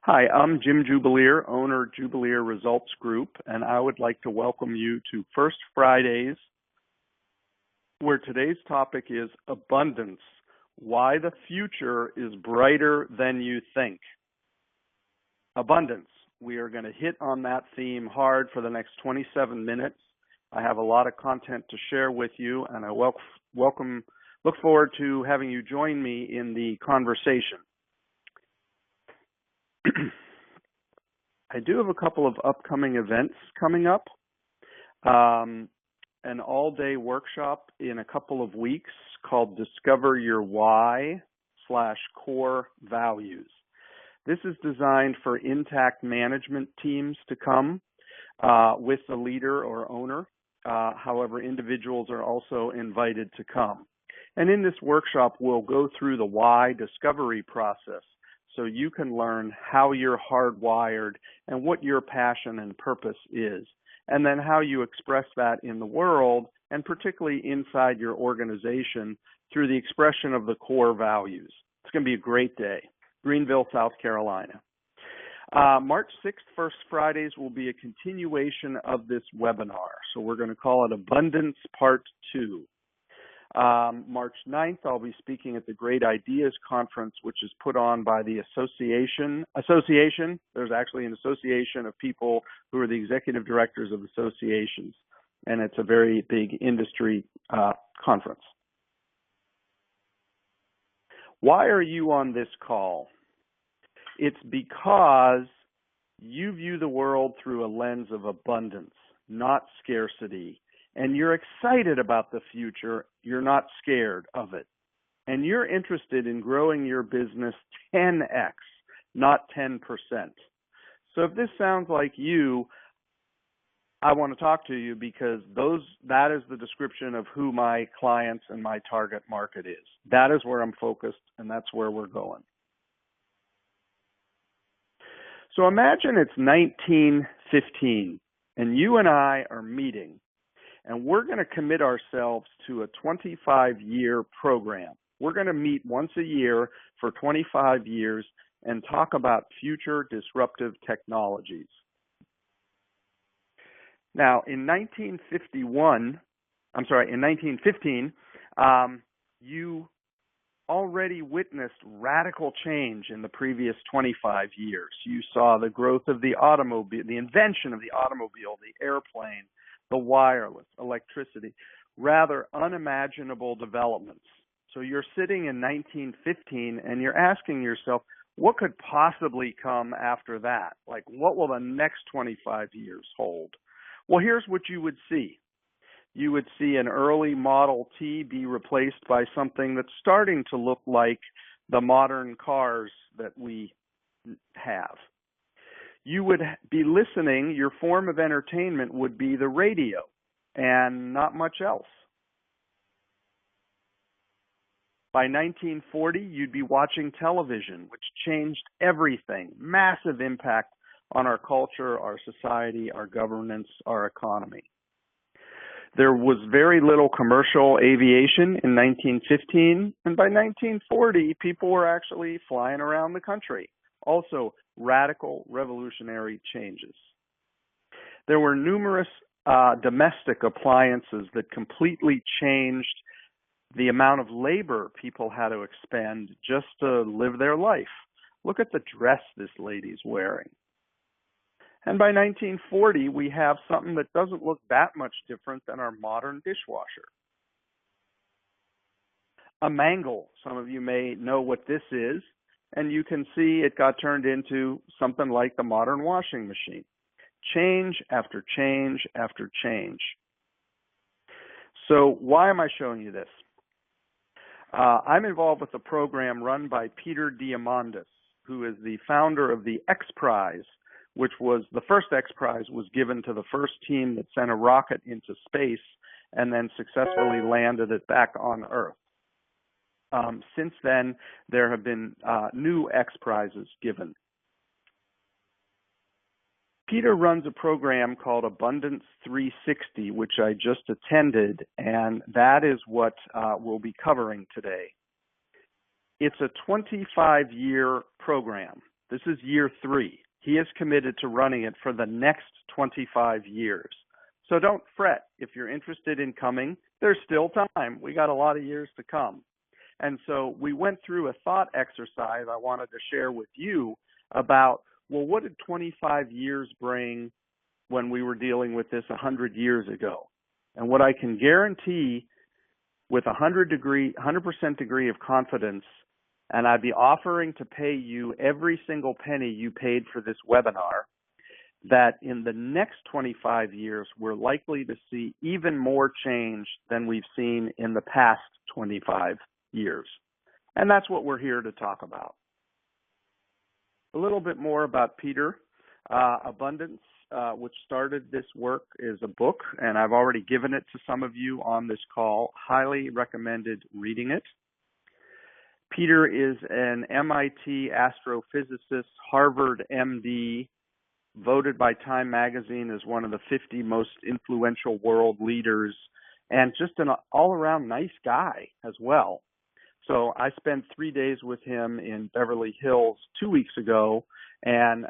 Hi, I'm Jim Jubileer, owner Jubileer Results Group, and I would like to welcome you to First Fridays, where today's topic is abundance, why the future is brighter than you think. Abundance. We are going to hit on that theme hard for the next 27 minutes. I have a lot of content to share with you, and I look forward to having you join me in the conversation. I do have a couple of upcoming events coming up. An all-day workshop in a couple of weeks called Discover Your Why/Core Values. This is designed for intact management teams to come with the leader or owner. However, individuals are also invited to come. And in this workshop, we'll go through the why discovery process, so you can learn how you're hardwired and what your passion and purpose is, and then how you express that in the world, and particularly inside your organization through the expression of the core values. It's going to be a great day. Greenville, South Carolina. March 6th, First Fridays, will be a continuation of this webinar. So we're going to call it Abundance Part 2. March 9th, I'll be speaking at the Great Ideas Conference, which is put on by the association. There's actually an association of people who are the executive directors of associations, and it's a very big industry conference. Why are you on this call? It's because you view the world through a lens of abundance, not scarcity. And you're excited about the future, you're not scared of it. And you're interested in growing your business 10x, not 10%. So if this sounds like you, I want to talk to you because that is the description of who my clients and my target market is. That is where I'm focused, and that's where we're going. So imagine it's 1915, and you and I are meeting. And we're going to commit ourselves to a 25-year program. We're going to meet once a year for 25 years and talk about future disruptive technologies. Now, in 1915, you already witnessed radical change in the previous 25 years. You saw the growth of the automobile, the invention of the automobile, the airplane, the wireless, electricity, rather unimaginable developments. So you're sitting in 1915 and you're asking yourself, what could possibly come after that? Like, what will the next 25 years hold? Well, here's what you would see. You would see an early Model T be replaced by something that's starting to look like the modern cars that we have. You would be listening, your form of entertainment would be the radio and not much else. By 1940, you'd be watching television, which changed everything. Massive impact on our culture, our society, our governance, our economy. There was very little commercial aviation in 1915, and by 1940, people were actually flying around the country. Also, radical revolutionary changes. There were numerous domestic appliances that completely changed the amount of labor people had to expend just to live their life. Look at the dress this lady's wearing. And by 1940, we have something that doesn't look that much different than our modern dishwasher. A mangle, some of you may know what this is. And you can see it got turned into something like the modern washing machine. Change after change after change. So why am I showing you this? I'm involved with a program run by Peter Diamandis, who is the founder of the X Prize, which was the first X Prize was given to the first team that sent a rocket into space and then successfully landed it back on Earth. Since then, there have been new X Prizes given. Peter runs a program called Abundance 360, which I just attended, and that is what we'll be covering today. It's a 25-year program. This is year 3. He is committed to running it for the next 25 years. So don't fret. If you're interested in coming, there's still time. We got a lot of years to come. And so we went through a thought exercise I wanted to share with you about, well, what did 25 years bring when we were dealing with this 100 years ago? And what I can guarantee with 100% degree of confidence, and I'd be offering to pay you every single penny you paid for this webinar, that in the next 25 years, we're likely to see even more change than we've seen in the past 25 years. And that's what we're here to talk about. A little bit more about Peter. Abundance, which started this work, is a book, and I've already given it to some of you on this call. Highly recommended reading it. Peter is an MIT astrophysicist, Harvard MD, voted by Time magazine as one of the 50 most influential world leaders, and just an all-around nice guy as well. So I spent 3 days with him in Beverly Hills 2 weeks ago, and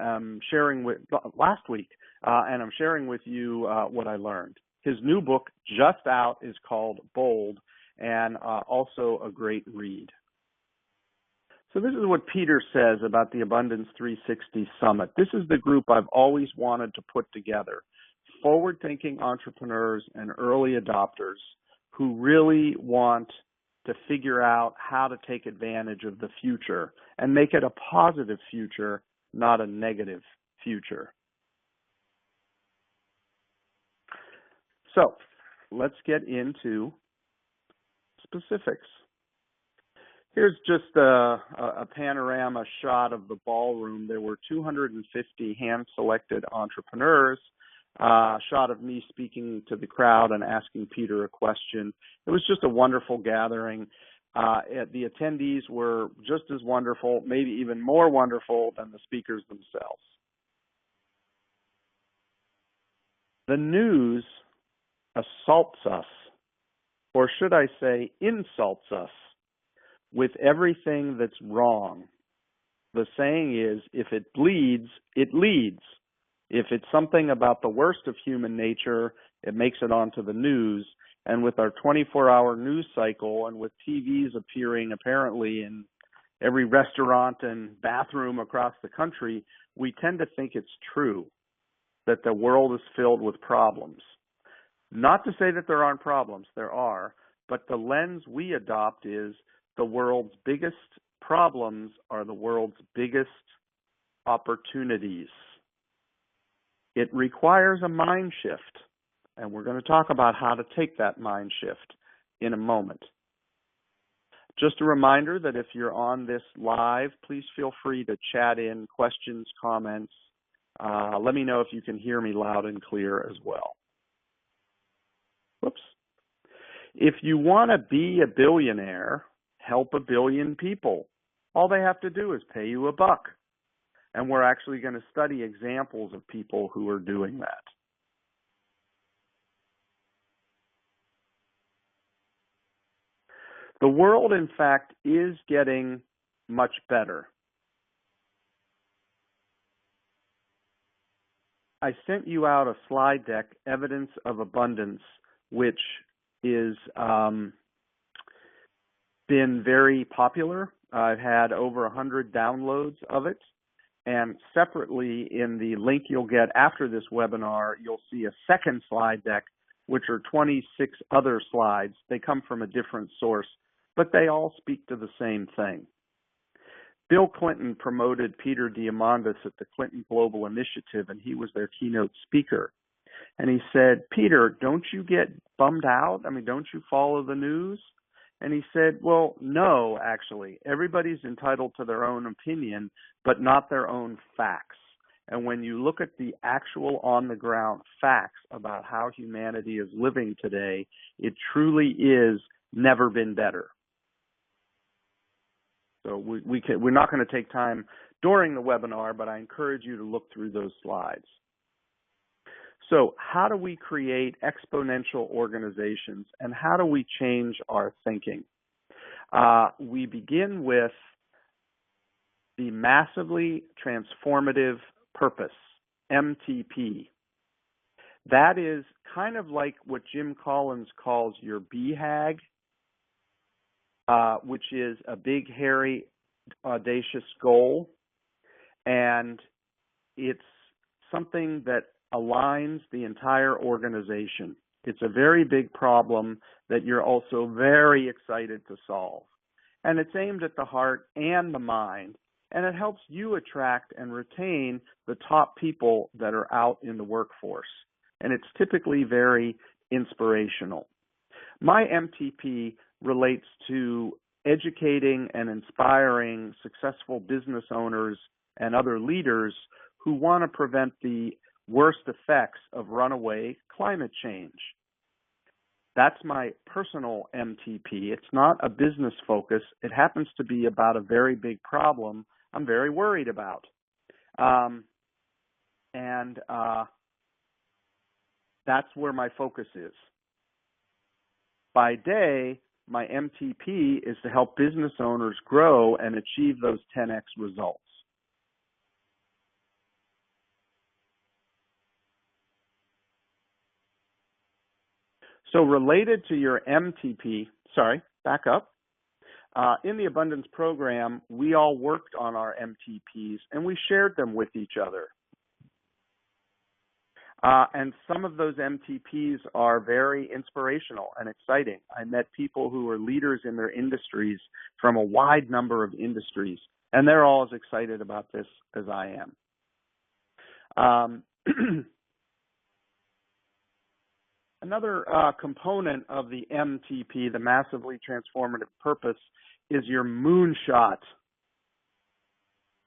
last week, and I'm sharing with you what I learned. His new book, just out, is called Bold, and also a great read. So this is what Peter says about the Abundance 360 Summit. This is the group I've always wanted to put together. Forward-thinking entrepreneurs and early adopters who really want to figure out how to take advantage of the future and make it a positive future, not a negative future. So let's get into specifics. Here's just a panorama shot of the ballroom. There were 250 hand-selected entrepreneurs. Shot of me speaking to the crowd and asking Peter a question. It was just a wonderful gathering. The attendees were just as wonderful, maybe even more wonderful than the speakers themselves. The news assaults us, or should I say insults us, with everything that's wrong. The saying is, if it bleeds, it leads. If it's something about the worst of human nature, it makes it onto the news. And with our 24-hour news cycle and with TVs appearing apparently in every restaurant and bathroom across the country, we tend to think it's true that the world is filled with problems. Not to say that there aren't problems, there are, but the lens we adopt is the world's biggest problems are the world's biggest opportunities. It requires a mind shift, and we're going to talk about how to take that mind shift in a moment. Just a reminder that if you're on this live, please feel free to chat in questions, comments. Let me know if you can hear me loud and clear as well. Whoops. If you want to be a billionaire, help a billion people. All they have to do is pay you $1. And we're actually going to study examples of people who are doing that. The world, in fact, is getting much better. I sent you out a slide deck, Evidence of Abundance, which is been very popular. I've had over 100 downloads of it. And separately, in the link you'll get after this webinar, you'll see a second slide deck, which are 26 other slides. They come from a different source, but they all speak to the same thing. Bill Clinton promoted Peter Diamandis at the Clinton Global Initiative, and he was their keynote speaker. And he said, Peter, don't you get bummed out? I mean, don't you follow the news? And he said, well, no, actually. Everybody's entitled to their own opinion, but not their own facts. And when you look at the actual on-the-ground facts about how humanity is living today, it truly is never been better. So we're not going to take time during the webinar, but I encourage you to look through those slides. So how do we create exponential organizations, and how do we change our thinking? We begin with the massively transformative purpose, MTP. That is kind of like what Jim Collins calls your BHAG, which is a big, hairy, audacious goal. And it's something that aligns the entire organization. It's a very big problem that you're also very excited to solve. And it's aimed at the heart and the mind, and it helps you attract and retain the top people that are out in the workforce. And it's typically very inspirational. My MTP relates to educating and inspiring successful business owners and other leaders who want to prevent the worst effects of runaway climate change. That's my personal MTP. It's not a business focus. It happens to be about a very big problem I'm very worried about. That's where my focus is. By day, my MTP is to help business owners grow and achieve those 10x results. So related to your MTP, back up. In the Abundance program, we all worked on our MTPs and we shared them with each other. And some of those MTPs are very inspirational and exciting. I met people who are leaders in their industries from a wide number of industries, and they're all as excited about this as I am. Another component of the MTP, the massively transformative purpose, is your Moonshot.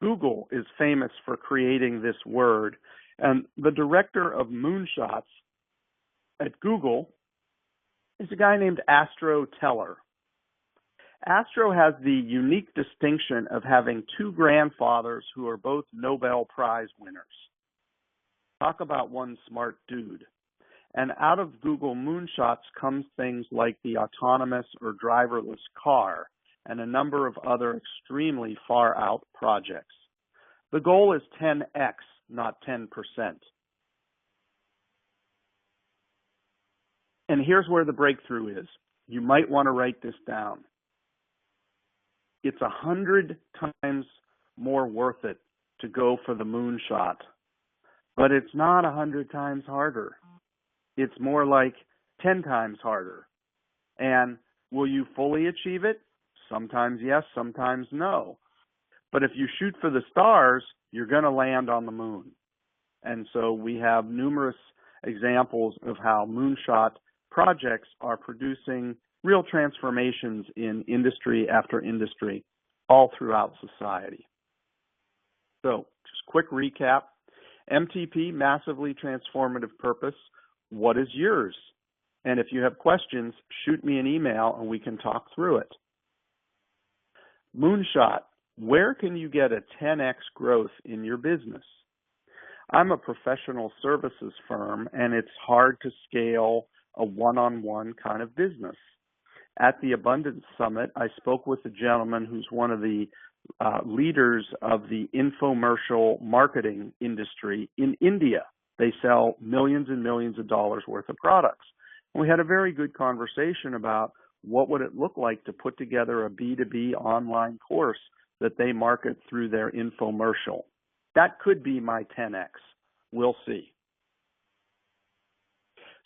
Google is famous for creating this word, and the director of Moonshots at Google is a guy named Astro Teller. Astro has the unique distinction of having two grandfathers who are both Nobel Prize winners. Talk about one smart dude. And out of Google Moonshots comes things like the autonomous or driverless car and a number of other extremely far out projects. The goal is 10x, not 10%. And here's where the breakthrough is. You might want to write this down. It's 100 times more worth it to go for the moonshot, but it's not 100 times harder. It's more like 10 times harder. And will you fully achieve it? Sometimes yes, sometimes no. But if you shoot for the stars, you're going to land on the moon. And so we have numerous examples of how moonshot projects are producing real transformations in industry after industry all throughout society. So just quick recap. MTP, massively transformative purpose. What is yours? And if you have questions, shoot me an email and we can talk through it. Moonshot, where can you get a 10x growth in your business? I'm a professional services firm, and it's hard to scale a one-on-one kind of business. At the Abundance Summit, I spoke with a gentleman who's one of the leaders of the infomercial marketing industry in India. They sell millions and millions of dollars worth of products. And we had a very good conversation about what would it look like to put together a B2B online course that they market through their infomercial. That could be my 10x. We'll see.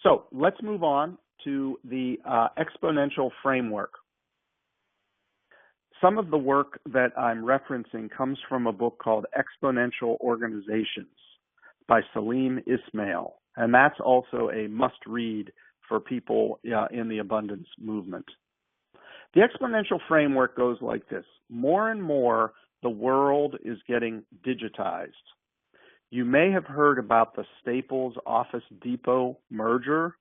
So let's move on to the exponential framework. Some of the work that I'm referencing comes from a book called Exponential Organizations by Salim Ismail, and that's also a must-read for people in the abundance movement. The exponential framework goes like this. More and more, the world is getting digitized. You may have heard about the Staples Office Depot merger,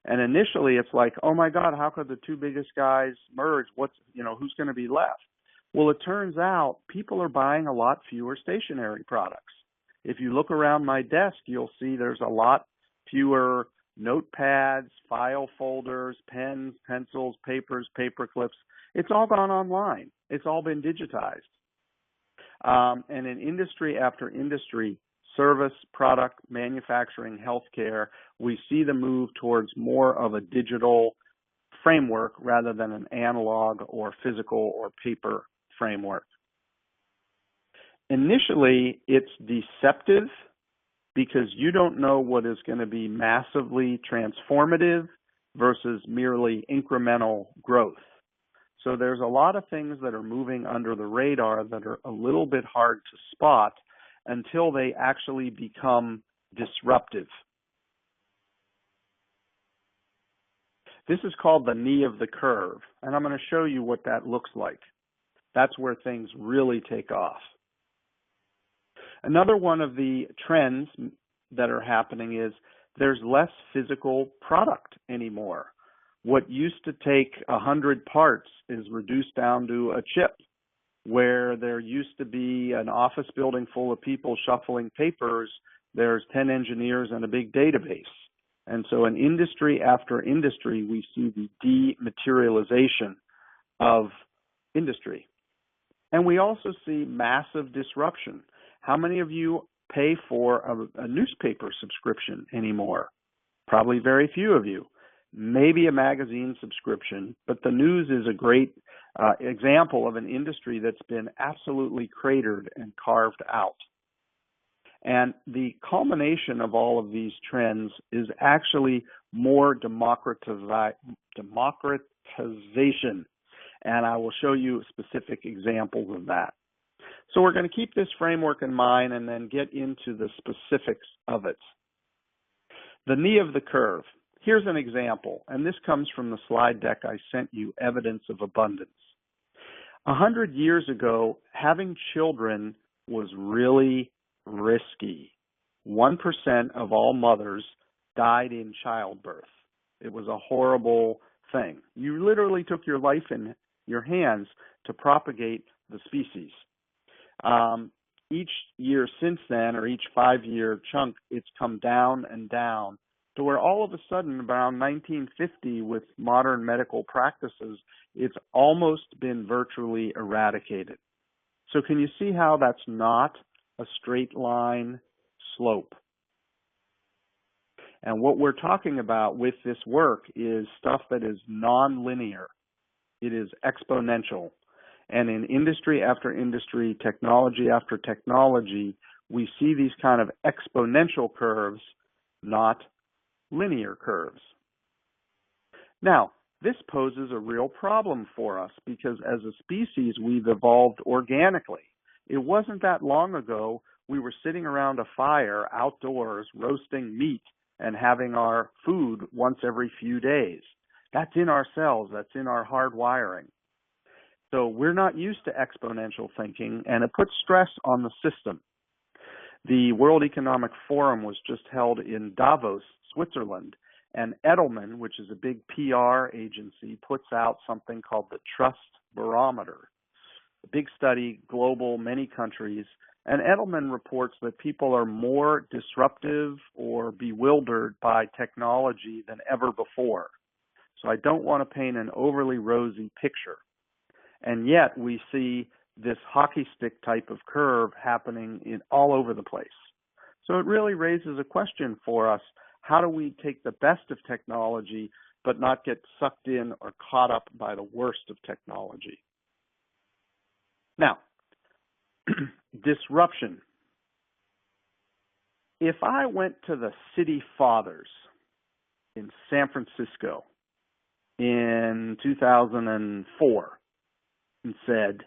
and initially it's like, oh my God, how could the two biggest guys merge? Who's going to be left? Well, it turns out people are buying a lot fewer stationery products. If you look around my desk, you'll see there's a lot fewer notepads, file folders, pens, pencils, papers, paper clips. It's all gone online. It's all been digitized. And in industry after industry, service, product, manufacturing, healthcare, we see the move towards more of a digital framework rather than an analog or physical or paper framework. Initially, it's deceptive because you don't know what is going to be massively transformative versus merely incremental growth. So there's a lot of things that are moving under the radar that are a little bit hard to spot until they actually become disruptive. This is called the knee of the curve, and I'm going to show you what that looks like. That's where things really take off. Another one of the trends that are happening is there's less physical product anymore. What used to take 100 parts is reduced down to a chip, where there used to be an office building full of people shuffling papers, there's 10 engineers and a big database. And so in industry after industry, we see the dematerialization of industry. And we also see massive disruption. How many of you pay for a newspaper subscription anymore? Probably very few of you. Maybe a magazine subscription, but the news is a great example of an industry that's been absolutely cratered and carved out. And the culmination of all of these trends is actually more democratization. And I will show you specific examples of that. So we're going to keep this framework in mind and then get into the specifics of it. The knee of the curve. Here's an example, and this comes from the slide deck I sent you, Evidence of Abundance. 100 years ago, having children was really risky. 1% of all mothers died in childbirth. It was a horrible thing. You literally took your life in your hands to propagate the species. Each year since then, or each 5-year chunk, it's come down and down to where all of a sudden, around 1950, with modern medical practices, it's almost been virtually eradicated. So can you see how that's not a straight line slope? And what we're talking about with this work is stuff that is nonlinear. It is exponential. And in industry after industry, technology after technology, we see these kind of exponential curves, not linear curves. Now, this poses a real problem for us because as a species, we've evolved organically. It wasn't that long ago we were sitting around a fire outdoors roasting meat and having our food once every few days. That's in our cells. That's in our hardwiring. So we're not used to exponential thinking, and it puts stress on the system. The World Economic Forum was just held in Davos, Switzerland, and Edelman, which is a big PR agency, puts out something called the Trust Barometer. A big study, global, many countries, and Edelman reports that people are more disruptive or bewildered by technology than ever before. So I don't want to paint an overly rosy picture. And yet we see this hockey stick type of curve happening all over the place. So it really raises a question for us. How do we take the best of technology but not get sucked in or caught up by the worst of technology? Now, disruption. If I went to the City Fathers in San Francisco in 2004 and said,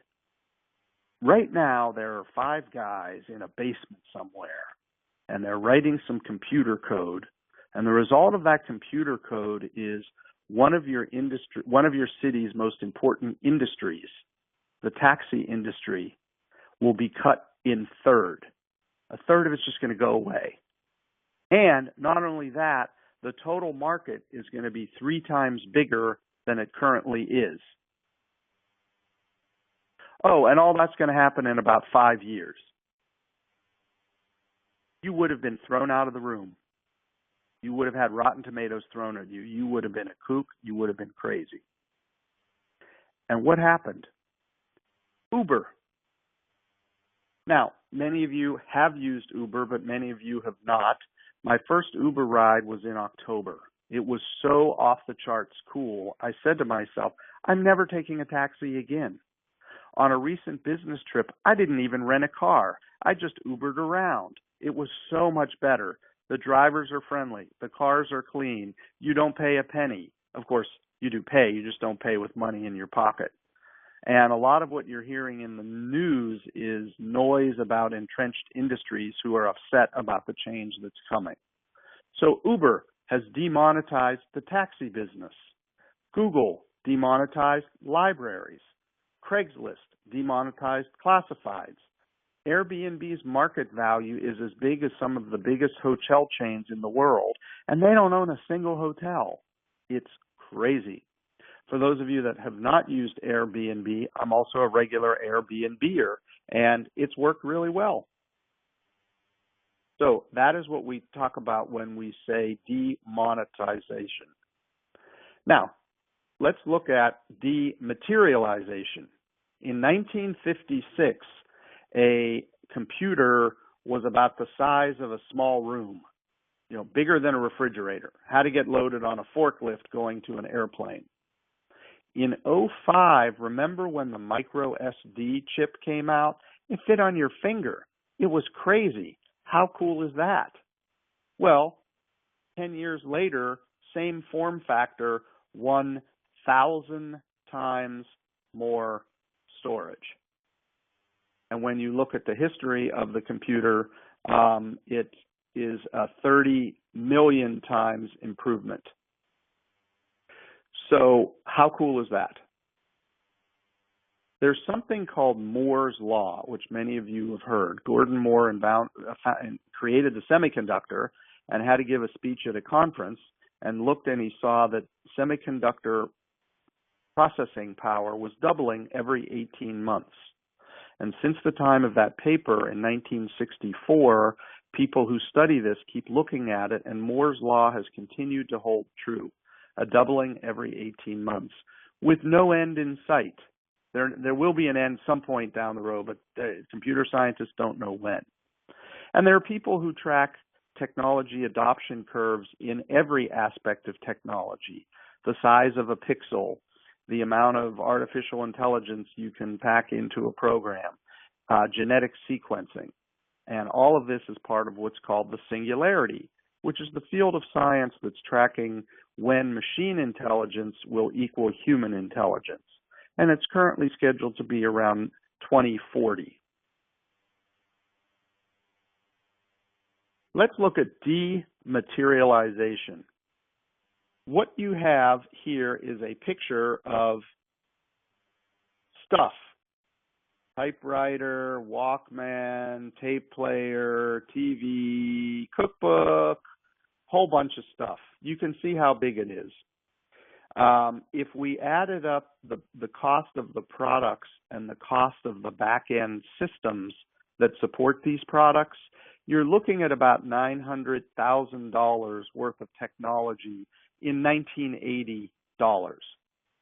right now there are 5 guys in a basement somewhere and they're writing some computer code, and the result of that computer code is one of your city's most important industries, the taxi industry, will be cut in third. A third of it's just going to go away. And not only that, the total market is going to be 3 times bigger than it currently is. Oh, and all that's going to happen in about 5 years. You would have been thrown out of the room. You would have had rotten tomatoes thrown at you. You would have been a kook. You would have been crazy. And what happened? Uber. Now, many of you have used Uber, but many of you have not. My first Uber ride was in October. It was so off the charts cool. I said to myself, I'm never taking a taxi again. On a recent business trip, I didn't even rent a car. I just Ubered around. It was so much better. The drivers are friendly. The cars are clean. You don't pay a penny. Of course, you do pay. You just don't pay with money in your pocket. And a lot of what you're hearing in the news is noise about entrenched industries who are upset about the change that's coming. So Uber has demonetized the taxi business. Google demonetized libraries. Craigslist demonetized classifieds. Airbnb's market value is as big as some of the biggest hotel chains in the world, and they don't own a single hotel. It's crazy. For those of you that have not used Airbnb, I'm also a regular Airbnber, and it's worked really well. So that is what we talk about when we say demonetization. Now, let's look at dematerialization. In 1956, a computer was about the size of a small room, bigger than a refrigerator, had to get loaded on a forklift going to an airplane. In 2005, remember when the micro SD chip came out? It fit on your finger. It was crazy. How cool is that? Well, 10 years later, same form factor, 1,000 times more storage. And when you look at the history of the computer, it is a 30 million times improvement. So how cool is that? There's something called Moore's Law, which many of you have heard. Gordon Moore created the semiconductor and had to give a speech at a conference and looked and he saw that semiconductor processing power was doubling every 18 months. And since the time of that paper in 1964, people who study this keep looking at it, and Moore's Law has continued to hold true, a doubling every 18 months with no end in sight. There will be an end some point down the road, but computer scientists don't know when. And there are people who track technology adoption curves in every aspect of technology, the size of a pixel, the amount of artificial intelligence you can pack into a program, genetic sequencing. And all of this is part of what's called the singularity, which is the field of science that's tracking when machine intelligence will equal human intelligence. And it's currently scheduled to be around 2040. Let's look at dematerialization. What you have here is a picture of stuff. Typewriter, Walkman, tape player, TV, cookbook, whole bunch of stuff. You can see how big it is. If we added up the cost of the products and the cost of the back-end systems that support these products, you're looking at about $900,000 worth of technology in 1980 dollars.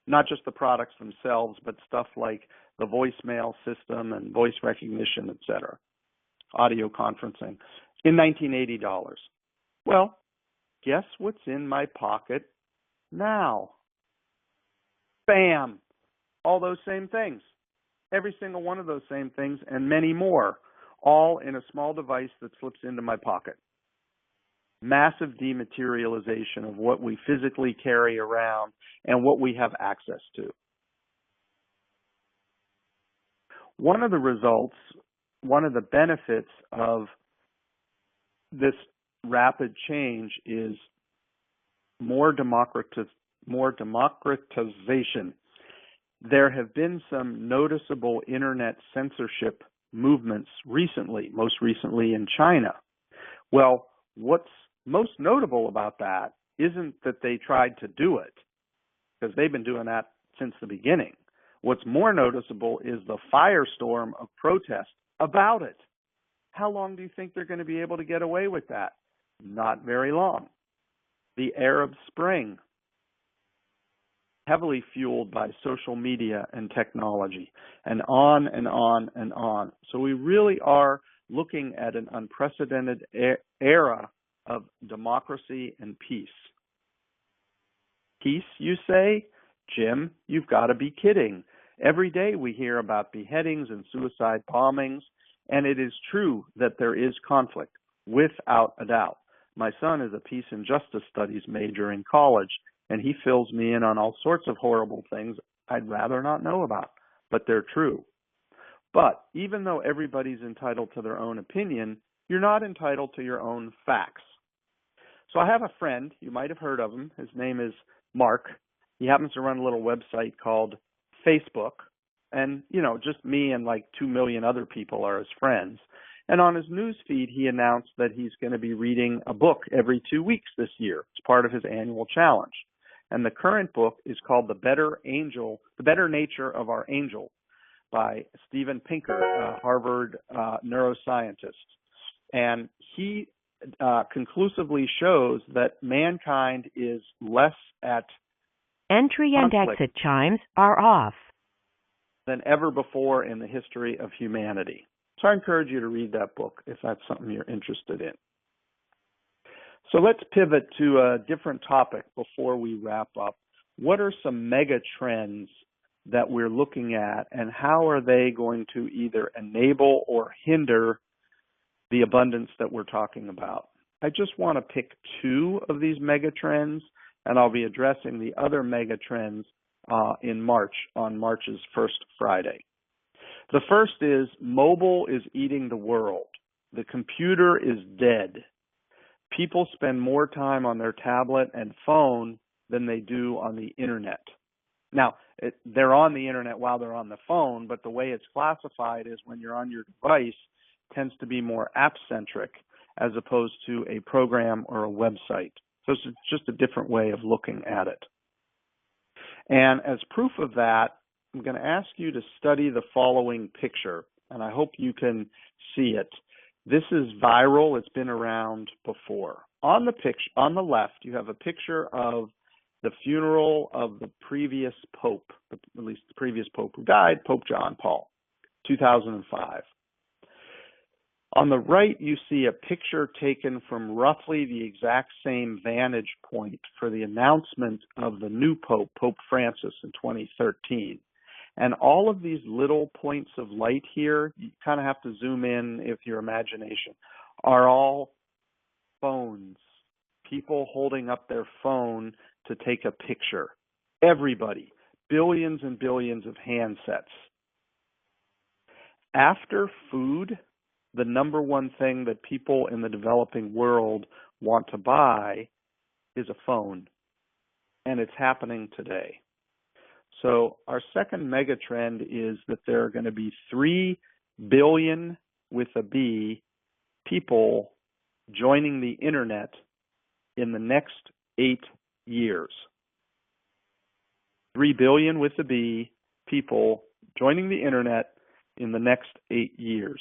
Not just the products themselves, but stuff like the voicemail system and voice recognition, et cetera, audio conferencing, in 1980 dollars. Well, guess what's in my pocket now? Bam! All those same things. Every single one of those same things and many more, all in a small device that slips into my pocket. Massive dematerialization of what we physically carry around and what we have access to. One of the results, one of the benefits of this rapid change is more democratization. There have been some noticeable internet censorship movements recently, most recently in China. Well, what's most notable about that isn't that they tried to do it, because they've been doing that since the beginning. What's more noticeable is the firestorm of protest about it. How long do you think they're going to be able to get away with that? Not very long. The Arab Spring. heavily fueled by social media and technology, and on and on and on. So we really are looking at an unprecedented era of democracy and peace. Peace, you say? Jim, you've got to be kidding. Every day we hear about beheadings and suicide bombings, and it is true that there is conflict, without a doubt. My son is a peace and justice studies major in college, and he fills me in on all sorts of horrible things I'd rather not know about, but they're true. But even though everybody's entitled to their own opinion, you're not entitled to your own facts. So I have a friend, you might have heard of him. His name is Mark. He happens to run a little website called Facebook. And, just me and like 2 million other people are his friends. And on his news feed, he announced that he's going to be reading a book every 2 weeks this year. It's part of his annual challenge. And the current book is called The Better Nature of Our Angel by Steven Pinker, a Harvard neuroscientist. And he conclusively shows that mankind is less at entry and exit chimes are off than ever before in the history of humanity. So I encourage you to read that book if that's something you're interested in. So let's pivot to a different topic before we wrap up. What are some mega trends that we're looking at, and how are they going to either enable or hinder the abundance that we're talking about? I just want to pick 2 of these mega trends, and I'll be addressing the other mega trends in March, on March's first Friday. The first is mobile is eating the world. The computer is dead. People spend more time on their tablet and phone than they do on the internet. Now, they're on the internet while they're on the phone, but the way it's classified is when you're on your device tends to be more app-centric as opposed to a program or a website. So it's just a different way of looking at it. And as proof of that, I'm going to ask you to study the following picture, and I hope you can see it. This is viral. It's been around before. On the picture, on the left, you have a picture of the funeral of the previous pope, at least the previous pope who died, Pope John Paul, 2005. On the right, you see a picture taken from roughly the exact same vantage point for the announcement of the new pope, Pope Francis, in 2013. And all of these little points of light here, you kind of have to zoom in with your imagination, are all phones, people holding up their phone to take a picture. Everybody, billions and billions of handsets. After food, the number one thing that people in the developing world want to buy is a phone, and it's happening today. So our second mega trend is that there are going to be 3 billion with a B people joining the internet in the next 8 years. 3 billion with a B people joining the internet in the next 8 years.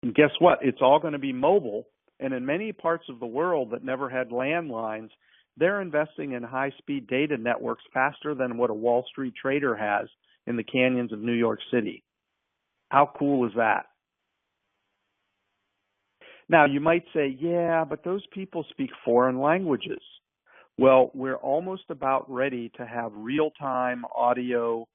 And guess what? It's all going to be mobile. And in many parts of the world that never had landlines, they're investing in high-speed data networks faster than what a Wall Street trader has in the canyons of New York City. How cool is that? Now, you might say, yeah, but those people speak foreign languages. Well, we're almost about ready to have real-time audio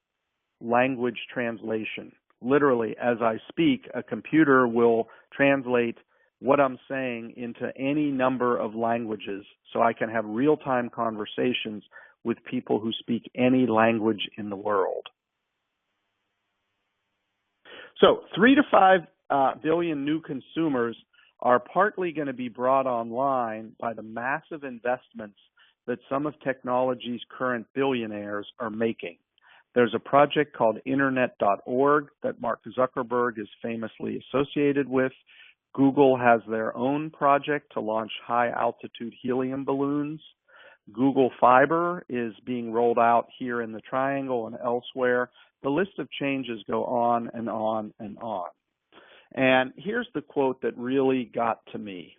language translation. Literally, as I speak, a computer will translate what I'm saying into any number of languages so I can have real-time conversations with people who speak any language in the world. So 3 to 5 billion new consumers are partly going to be brought online by the massive investments that some of technology's current billionaires are making. There's a project called internet.org that Mark Zuckerberg is famously associated with. Google has their own project to launch high-altitude helium balloons. Google Fiber is being rolled out here in the Triangle and elsewhere. The list of changes go on and on and on. And here's the quote that really got to me.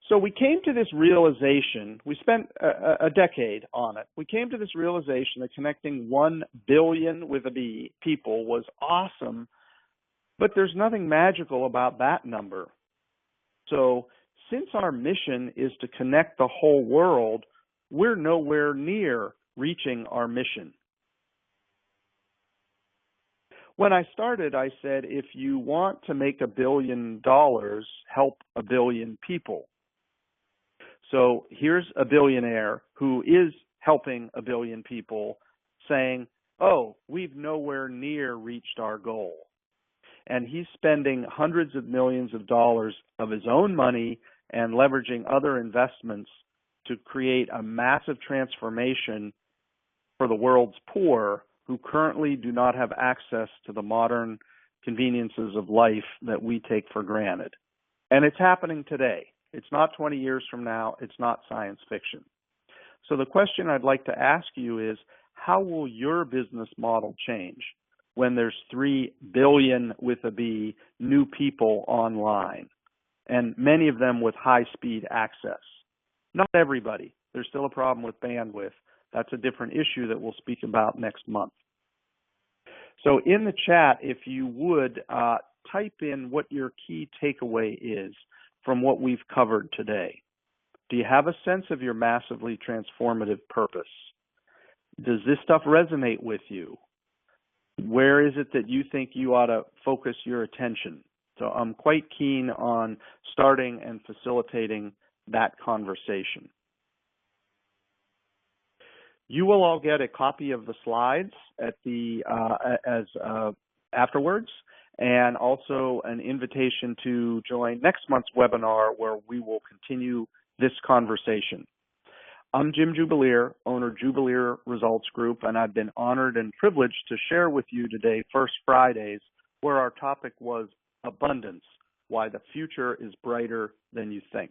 So we came to this realization, we spent a decade on it. We came to this realization that connecting 1 billion with a B people was awesome, but there's nothing magical about that number. So since our mission is to connect the whole world, we're nowhere near reaching our mission. When I started, I said, if you want to make $1 billion, help 1 billion people. So here's a billionaire who is helping 1 billion people saying, oh, we've nowhere near reached our goal. And he's spending hundreds of millions of dollars of his own money and leveraging other investments to create a massive transformation for the world's poor who currently do not have access to the modern conveniences of life that we take for granted. And it's happening today. It's not 20 years from now. It's not science fiction. So the question I'd like to ask you is, how will your business model change when there's 3 billion with a B new people online, and many of them with high-speed access? Not everybody. There's still a problem with bandwidth. That's a different issue that we'll speak about next month. So in the chat, if you would, type in what your key takeaway is from what we've covered today. Do you have a sense of your massively transformative purpose? Does this stuff resonate with you? Where is it that you think you ought to focus your attention? So I'm quite keen on starting and facilitating that conversation. You will all get a copy of the slides at the afterwards, and also an invitation to join next month's webinar where we will continue this conversation. I'm Jim Jubileer, owner Jubileer Results Group, and I've been honored and privileged to share with you today First Fridays, where our topic was abundance, why the future is brighter than you think.